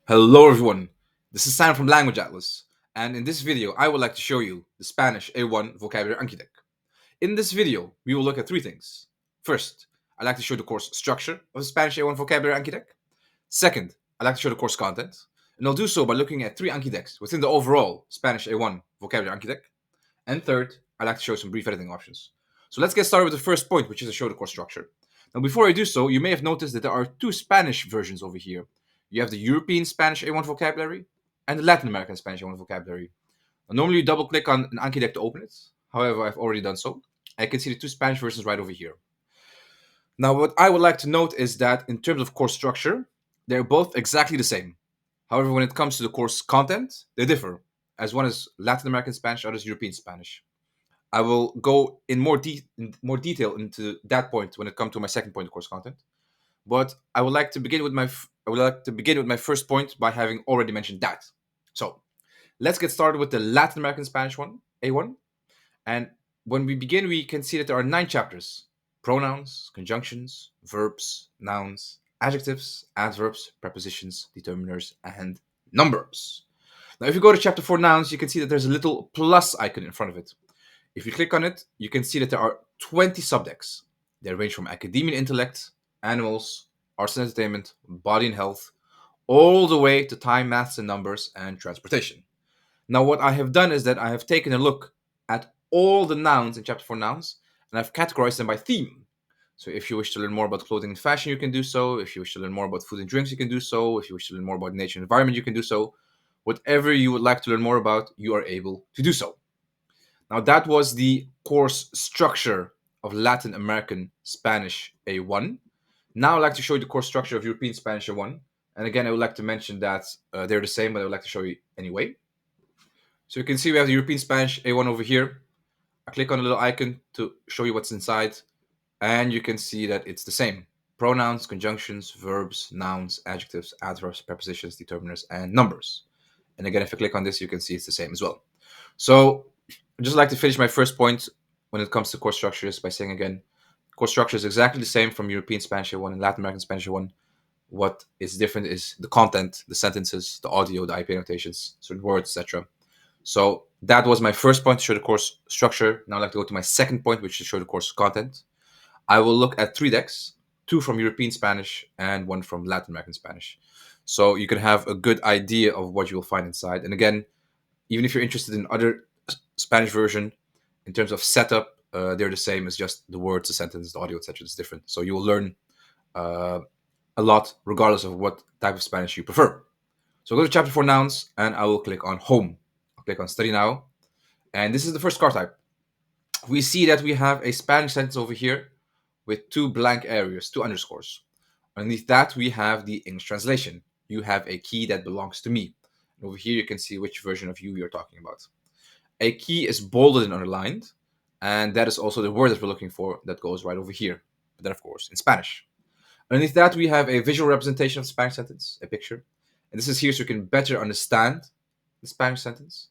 Hello everyone, this is Sam from Language Atlas, and in this video I would like to show you the Spanish A1 vocabulary Anki deck. In this video, we will look at three things. First, I'd like to show the course structure of the Spanish A1 vocabulary Anki deck. Second, I'd like to show the course content, and I'll do so by looking at three Anki decks within the overall Spanish A1 vocabulary Anki deck. And third, I'd like to show some brief editing options. So let's get started with the first point, which is to show the course structure. Now, before I do so, you may have noticed that there are two Spanish versions over here. You have the European Spanish A1 vocabulary and the Latin American Spanish A1 vocabulary. Now, normally you double click on an Anki deck to open it. However, I've already done so. I can see the two Spanish versions right over here. Now, what I would like to note is that in terms of course structure, they're both exactly the same. However, when it comes to the course content, they differ, as one is Latin American Spanish, the other is European Spanish. I will go in more detail into that point when it comes to my second point of course content. But I would like to begin with my first point by having already mentioned that. So let's get started with the Latin American Spanish one, A1. And when we begin, we can see that there are 9 chapters: pronouns, conjunctions, verbs, nouns, adjectives, adverbs, prepositions, determiners, and numbers. Now, if you go to chapter 4 nouns, you can see that there's a little plus icon in front of it. If you click on it, you can see that there are 20 subdecks. They range from academia and intellect, animals, arts and entertainment, body and health, all the way to time, maths and numbers, and transportation. Now, what I have done is that I have taken a look at all the nouns in chapter 4 nouns, and I've categorized them by theme. So if you wish to learn more about clothing and fashion, you can do so. If you wish to learn more about food and drinks, you can do so. If you wish to learn more about nature and environment, you can do so. Whatever you would like to learn more about, you are able to do so. Now, that was the course structure of Latin American Spanish A1. Now I'd like to show you the course structure of European Spanish A1. And again, I would like to mention that they're the same, but I would like to show you anyway. So you can see we have the European Spanish A1 over here. I click on the little icon to show you what's inside. And you can see that it's the same. Pronouns, conjunctions, verbs, nouns, adjectives, adverbs, prepositions, determiners, and numbers. And again, if I click on this, you can see it's the same as well. So I'd just like to finish my first point when it comes to course structures by saying again, course structure is exactly the same from European Spanish A1 and Latin American Spanish A1. What is different is the content, the sentences, the audio, the IP annotations, certain words, etc. So that was my first point to show the course structure. Now I'd like to go to my second point, which is to show the course content. I will look at 3 decks, 2 from European Spanish and 1 from Latin American Spanish. So you can have a good idea of what you will find inside. And again, even if you're interested in other Spanish version, in terms of setup, they're the same. It's just the words, the sentence, the audio, etc. is different. So you will learn a lot regardless of what type of Spanish you prefer. So go to chapter 4 nouns, and I will click on home. I'll click on study now, and this is the first card type. We see that we have a Spanish sentence over here with 2 blank areas, 2 underscores. Underneath that, we have the English translation. You have a key that belongs to me. And over here, you can see which version of you you're talking about. A key is bolded and underlined, and that is also the word that we're looking for that goes right over here. But then, of course, in Spanish. Underneath that, we have a visual representation of the Spanish sentence, a picture. And this is here so you can better understand the Spanish sentence.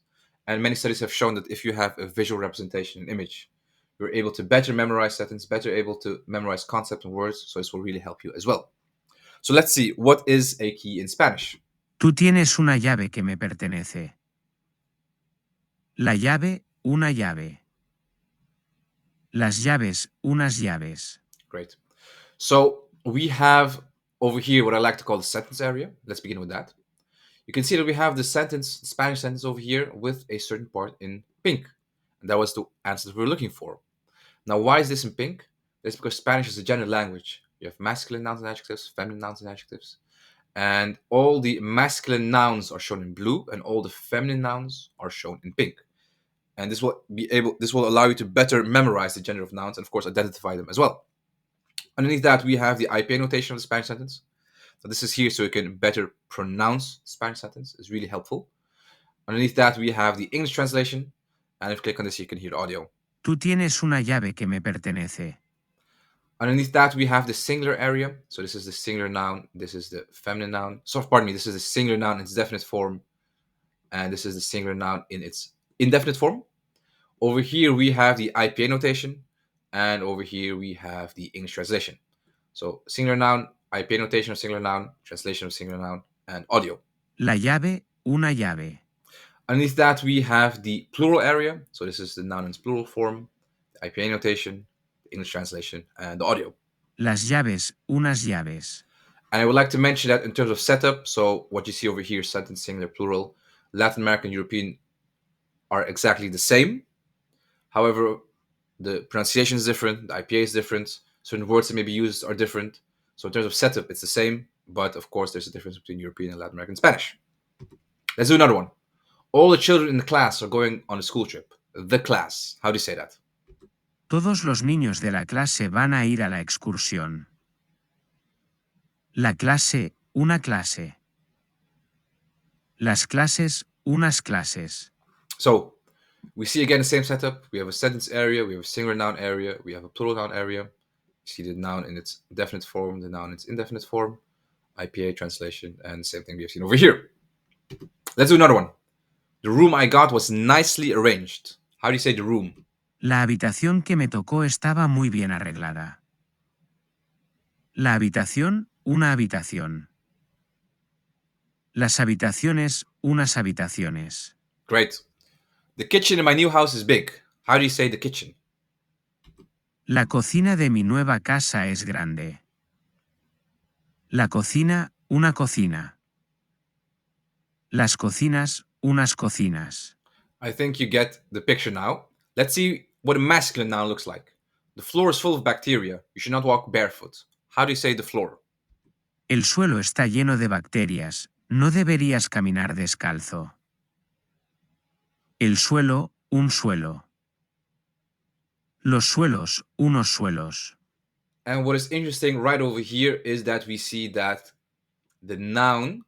And many studies have shown that if you have a visual representation, an image, you're able to better memorize sentences, better able to memorize concepts and words. So this will really help you as well. So let's see, what is a key in Spanish? Tú tienes una llave que me pertenece. La llave, una llave. Las llaves, unas llaves. Great. So we have over here what I like to call the sentence area. Let's begin with that. You can see that we have the sentence, the Spanish sentence over here with a certain part in pink. And that was the answer that we were looking for. Now, why is this in pink? That's because Spanish is a gender language. You have masculine nouns and adjectives, feminine nouns and adjectives. And all the masculine nouns are shown in blue and all the feminine nouns are shown in pink. And this will allow you to better memorize the gender of nouns and of course identify them as well. Underneath that, we have the IP notation of the Spanish sentence. So this is here so you can better pronounce the Spanish sentence. It's really helpful. Underneath that, we have the English translation. And if you click on this, you can hear the audio. Tú tienes una llave que me pertenece. Underneath that, we have the singular area. So this is the singular noun. This is the feminine noun. So pardon me, this is the singular noun in its definite form. And this is the singular noun in its indefinite form. Over here, we have the IPA notation. And over here, we have the English translation. So singular noun, IPA notation of singular noun, translation of singular noun, and audio. La llave, una llave. Underneath that, we have the plural area. So this is the noun in its plural form, the IPA notation, the English translation, and the audio. Las llaves, unas llaves. And I would like to mention that in terms of setup, so what you see over here, sentence singular, plural, Latin American, European are exactly the same. However, the pronunciation is different, the IPA is different, certain words that may be used are different. So in terms of setup, it's the same, but of course, there's a difference between European and Latin American Spanish. Let's do another one. All the children in the class are going on a school trip. The class. How do you say that? Todos los niños de la clase van a ir a la excursión. La clase, una clase. Las clases, unas clases. So we see again the same setup. We have a sentence area, we have a singular noun area, we have a plural noun area. You see the noun in its definite form, the noun in its indefinite form, IPA translation, and the same thing we have seen over here. Let's do another one. The room I got was nicely arranged. How do you say the room? La habitación que me tocó estaba muy bien arreglada. La habitación, una habitación. Las habitaciones, unas habitaciones. Great. The kitchen in my new house is big. How do you say the kitchen? La cocina de mi nueva casa es grande. La cocina, una cocina. Las cocinas, unas cocinas. I think you get the picture now. Let's see what a masculine noun looks like. The floor is full of bacteria. You should not walk barefoot. How do you say the floor? El suelo está lleno de bacterias. No deberías caminar descalzo. El suelo, un suelo. Los suelos, unos suelos. And what is interesting right over here is that we see that the noun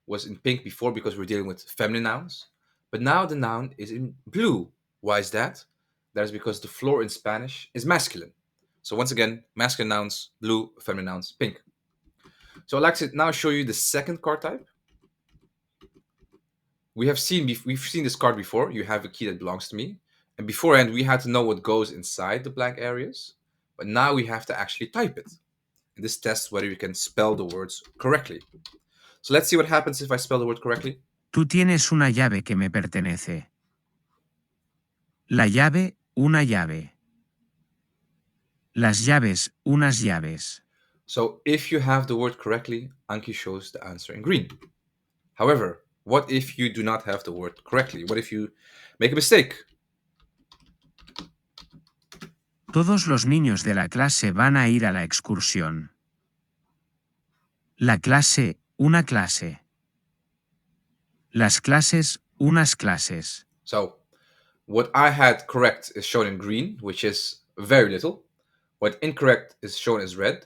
was in pink before because we're dealing with feminine nouns, but now the noun is in blue. Why is that? That is because the floor in Spanish is masculine. So once again, masculine nouns blue, feminine nouns pink. So I'd like to now show you the second card type. We've seen this card before. You have a key that belongs to me, and beforehand we had to know what goes inside the blank areas, but now we have to actually type it. And this tests whether you can spell the words correctly. So let's see what happens if I spell the word correctly. Tú tienes una llave que me pertenece. La llave, una llave. Las llaves, unas llaves. So if you have the word correctly, Anki shows the answer in green. However, what if you do not have the word correctly? What if you make a mistake? Todos los niños de la clase van a ir a la excursión. La clase, una clase. Las clases, unas clases. So what I had correct is shown in green, which is very little. What incorrect is shown as red.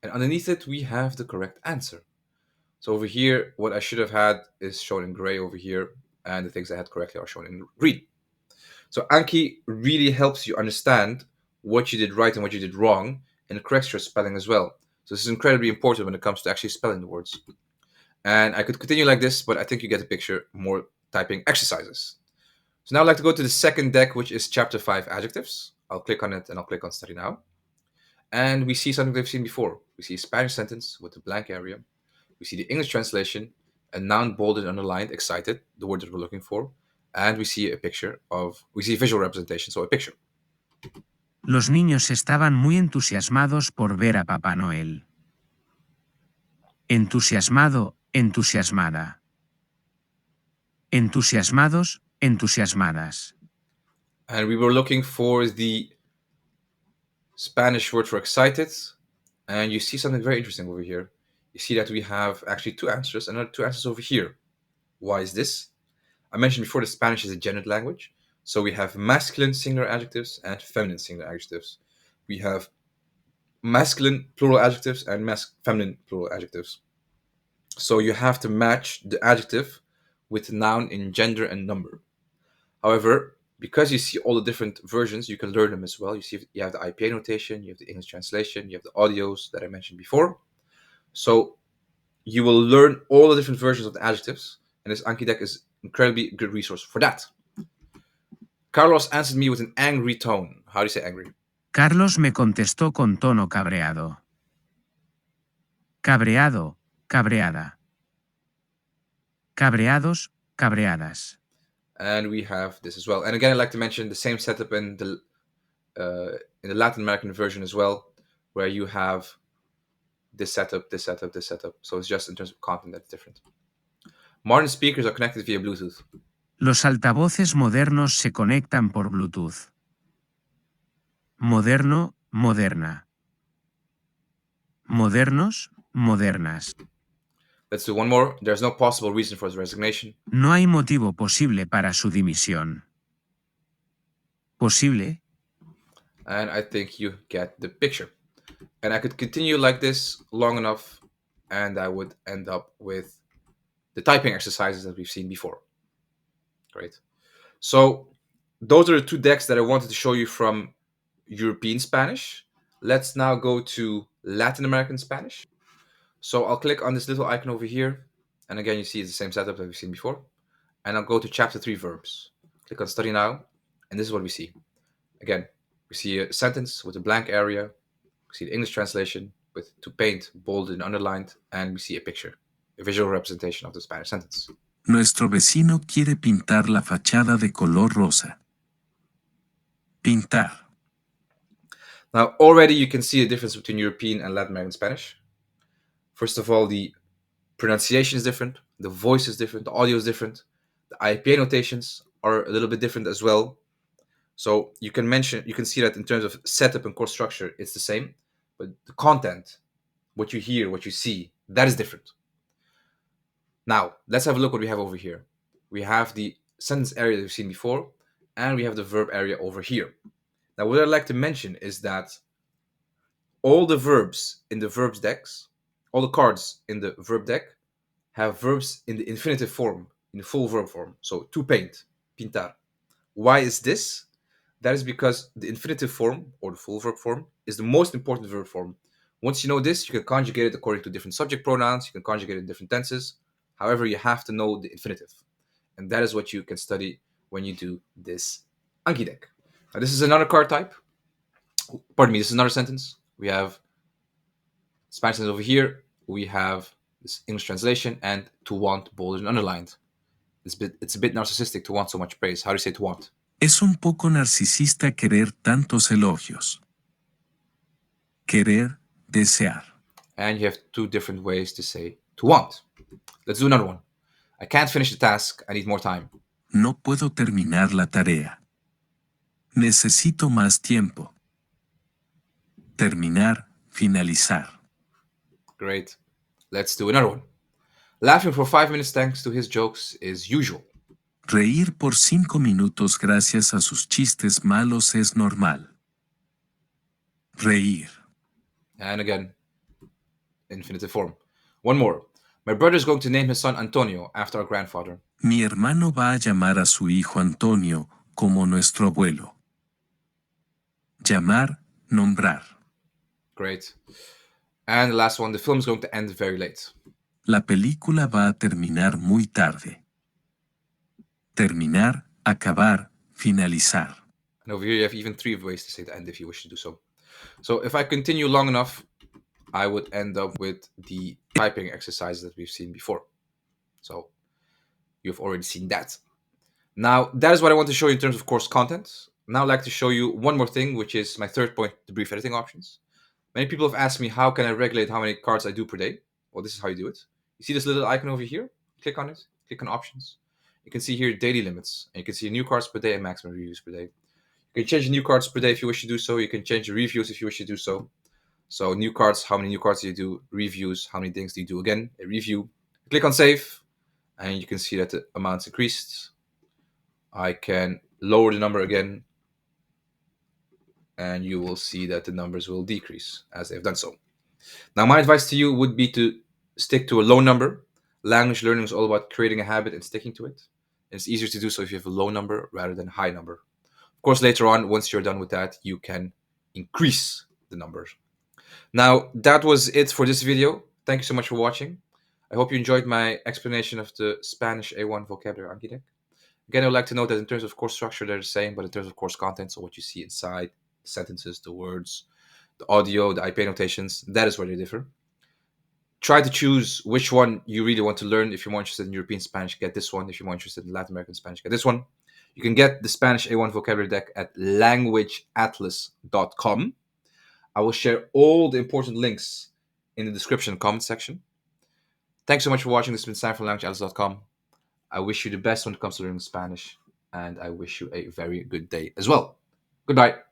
And underneath it, we have the correct answer. So over here, what I should have had is shown in gray over here, and the things I had correctly are shown in green. So Anki really helps you understand what you did right and what you did wrong, and corrects your spelling as well. So this is incredibly important when it comes to actually spelling the words. And I could continue like this, but I think you get the picture, more typing exercises. So now I'd like to go to the second deck, which is chapter 5 adjectives. I'll click on it and I'll click on study now. And we see something we've seen before. We see a Spanish sentence with a blank area. We see the English translation, a noun bolded, underlined, excited, the word that we're looking for. And we see a visual representation, so a picture. Los niños estaban muy entusiasmados por ver a Papá Noel. Entusiasmado, entusiasmada. Entusiasmados, entusiasmadas. And we were looking for the Spanish word for excited. And you see something very interesting over here. You see that we have actually two answers, and another two answers over here. Why is this? I mentioned before that Spanish is a gendered language. So we have masculine singular adjectives and feminine singular adjectives. We have masculine plural adjectives and feminine plural adjectives. So you have to match the adjective with the noun in gender and number. However, because you see all the different versions, you can learn them as well. You see you have the IPA notation, you have the English translation, you have the audios that I mentioned before. So you will learn all the different versions of the adjectives, and this Anki deck is incredibly good resource for that. Carlos answered me with an angry tone. How do you say angry? Carlos me contestó con tono cabreado. Cabreado, cabreada. cabreados, cabreadas. And we have this as well. And again, I'd like to mention the same setup in the Latin American version as well, where you have this setup, this setup, this setup. So it's just in terms of content that's different. Modern speakers are connected via Bluetooth. Los altavoces modernos se conectan por Bluetooth. Moderno, moderna. Modernos, modernas. Let's do one more. There's no possible reason for his resignation. No hay motivo posible para su dimisión. Posible, And I think you get the picture. And I could continue like this long enough, and I would end up with the typing exercises that we've seen before. Great. So those are the two decks that I wanted to show you from European Spanish. Let's now go to Latin American Spanish. So I'll click on this little icon over here. And again, you see it's the same setup that we've seen before. And I'll go to chapter 3 verbs. Click on study now. And this is what we see. Again, we see a sentence with a blank area. We see the English translation with to paint, bolded and underlined. And we see a picture, a visual representation of the Spanish sentence. Nuestro vecino quiere pintar la fachada de color rosa. Pintar. Now, already you can see a difference between European and Latin American Spanish. First of all, the pronunciation is different, the voice is different, the audio is different, the IPA notations are a little bit different as well. So you can see that in terms of setup and course structure, it's the same, but the content, what you hear, what you see, that is different. Now, let's have a look what we have over here. We have the sentence area that we've seen before, and we have the verb area over here. Now, what I'd like to mention is that all the verbs in the verbs decks, all the cards in the verb deck have verbs in the infinitive form, in the full verb form. So to paint, pintar. Why is this? That is because the infinitive form or the full verb form is the most important verb form. Once you know this, you can conjugate it according to different subject pronouns. You can conjugate it in different tenses. However, you have to know the infinitive. And that is what you can study when you do this Anki deck. Now, this is another card type. Pardon me, this is another sentence. We have Spanish sentence over here. We have this English translation and to want, bolded and underlined. It's a bit narcissistic to want so much praise. How do you say to want? Es un poco narcisista querer tantos elogios. Querer, desear. And you have two different ways to say to want. Let's do another one. I can't finish the task. I need more time. No puedo terminar la tarea. Necesito más tiempo. Terminar, finalizar. Great. Let's do another one. Laughing for 5 minutes thanks to his jokes is usual. Reír por 5 minutos gracias a sus chistes malos es normal. Reír. And again, infinitive form. One more. My brother is going to name his son Antonio after our grandfather. Mi hermano va a llamar a su hijo Antonio como nuestro abuelo. Llamar, nombrar. Great. And the last one, the film is going to end very late. La película va a terminar muy tarde. Terminar, acabar, finalizar. And over here you have even 3 ways to say the end if you wish to do so. So if I continue long enough, I would end up with the typing exercises that we've seen before. So you've already seen that. Now, that is what I want to show you in terms of course content. Now I'd like to show you one more thing, which is my third point, the brief editing options. Many people have asked me, how can I regulate how many cards I do per day? Well, this is how you do it. You see this little icon over here? Click on it, click on options. You can see here daily limits, and you can see new cards per day and maximum reviews per day. You can change the new cards per day if you wish to do so. You can change the reviews if you wish to do so. So new cards, how many new cards do you do? Reviews, how many things do you do? Again, a review. Click on save, and you can see that the amount's increased. I can lower the number again, and you will see that the numbers will decrease as they've done so. Now, my advice to you would be to stick to a low number. Language learning is all about creating a habit and sticking to it. And it's easier to do so if you have a low number rather than a high number. Of course, later on, once you're done with that, you can increase the numbers. Now, that was it for this video. Thank you so much for watching. I hope you enjoyed my explanation of the Spanish A1 vocabulary Anki deck. Again, I would like to note that in terms of course structure, they're the same, but in terms of course content, so what you see inside, the sentences, the words, the audio, the IPA notations, that is where they differ. Try to choose which one you really want to learn. If you're more interested in European Spanish, get this one. If you're more interested in Latin American Spanish, get this one. You can get the Spanish A1 vocabulary deck at languageatlas.com. I will share all the important links in the description comment section. Thanks so much for watching. This has been Sam from languageatlas.com. I wish you the best when it comes to learning Spanish, and I wish you a very good day as well. Goodbye.